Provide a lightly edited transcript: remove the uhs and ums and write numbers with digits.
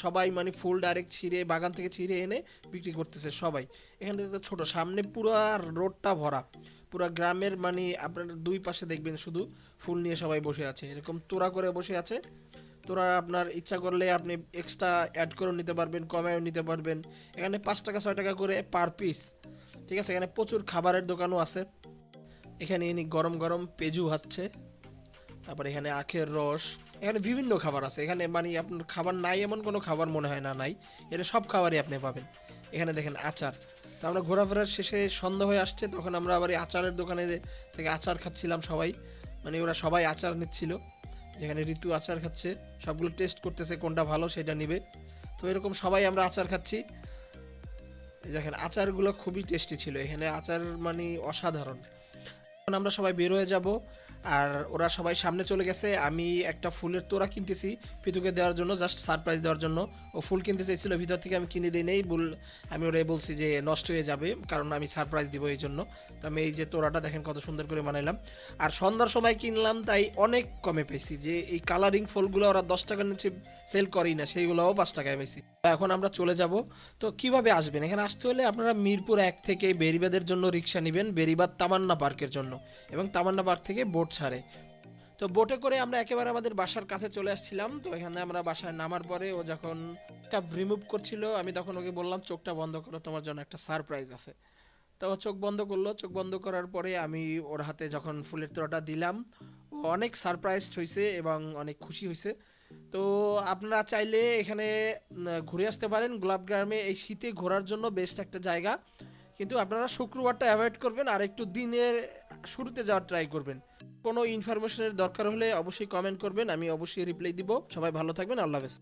সবাই মানে ফুল ডাইরেক্ট ছিঁড়ে বাগান থেকে ছিঁড়ে এনে বিক্রি করতেছে সবাই। এখান থেকে তো ছোট সামনে পুরা রোডটা ভরা, পুরা গ্রামের মানে আপনার দুই পাশে দেখবেন শুধু ফুল নিয়ে সবাই বসে আছে, এরকম তোড়া করে বসে আছে। তোরা আপনার ইচ্ছা করলে আপনি এক্সট্রা অ্যাড করেও নিতে পারবেন, কমেও নিতে পারবেন। এখানে 5 টাকা 6 টাকা করে পার পিস। ঠিক আছে, এখানে প্রচুর খাবারের দোকানও আছে। এখানে ইনি গরম গরম পেজু হচ্ছে, তারপর এখানে আখের রস, এখানে বিভিন্ন খাবার আছে। এখানে মানে আপনার খাবার নাই এমন কোনো খাবার মনে হয় না নাই, এটা সব খাবারই আপনি পাবেন। এখানে দেখেন আচার। তো আমরা ঘোরাফেরার শেষে সন্ধ্যা হয়ে আসছে, তখন আমরা আবার এই আচারের দোকানে থেকে আচার খাচ্ছিলাম সবাই। মানে ওরা সবাই আচার নিচ্ছিল, যেখানে ঋতু আচার খাচ্ছে, সবগুলো টেস্ট করতেছে কোনটা ভালো সেটা নিবে। তো এরকম সবাই আমরা আচার খাচ্ছি। দেখেন আচারগুলো খুবই টেস্টি ছিল, এখানে আচার মানে অসাধারণ। এখন আমরা সবাই বের হয়ে যাব, আর ওরা সবাই সামনে চলে গেছে। আমি একটা ফুলের তোড়া কিনতেছি পিতুকে দেওয়ার জন্য, জাস্ট সারপ্রাইজ দেওয়ার জন্য। ও ফুল কিনতে চাইছিল ভিতর থেকে, আমি কিনে দিই নেই বল। আমি ওরে বলছি যে নষ্ট হয়ে যাবে, কারণ আমি সারপ্রাইজ দিব এই জন্য। তো আমি এই যে তোড়াটা দেখেন কত সুন্দর করে বানাইলাম, আর সন্ধ্যার সময় কিনলাম তাই অনেক কমে পেয়েছি। যে এই কালারিং ফুলগুলো ওরা 10 টাকার নিচে সেল করেই না, সেইগুলোও 5 টাকায় পেয়েছি। এখন আমরা চলে যাব। তো কিভাবে আসবেন এখানে? আসতে হলে আপনারা মিরপুর 1 থেকে বেরিবাদের জন্য রিক্সা নেবেন, বেরিবাদ তামান্না পার্কের জন্য, এবং তামান্না পার্ক থেকে বোট ছাড়ে। তো বোটে করে আমরা একেবারে আমাদের বাসার কাছে চলে আসছিলাম। তো এখানে আমরা বাসায় নামার পরে ও যখন কাপ রিমুভ করছিল, আমি তখন ওকে বললাম চোখটা বন্ধ করো, তোমার জন্য একটা সারপ্রাইজ আছে। তো ও চোখ বন্ধ করলো, চোখ বন্ধ করার পরে আমি ওর হাতে যখন ফুলের তোড়াটা দিলাম, ও অনেক সারপ্রাইজড হয়েছে এবং অনেক খুশি হয়েছে। তো আপনারা চাইলে এখানে ঘুরে আসতে পারেন। গোলাপ গ্রামে এই শীতে ঘোরার জন্য বেস্ট একটা জায়গা, কিন্তু আপনারা শুক্রবারটা অ্যাভয়েড করবেন আর একটু দিনের শুরুতে যাওয়ার ট্রাই করবেন। কোনো ইনফরমেশনের দরকার হলে অবশ্যই কমেন্ট করবেন, আমি অবশ্যই রিপ্লাই দিব। সবাই ভালো থাকবেন, আল্লাহ হাফেজ।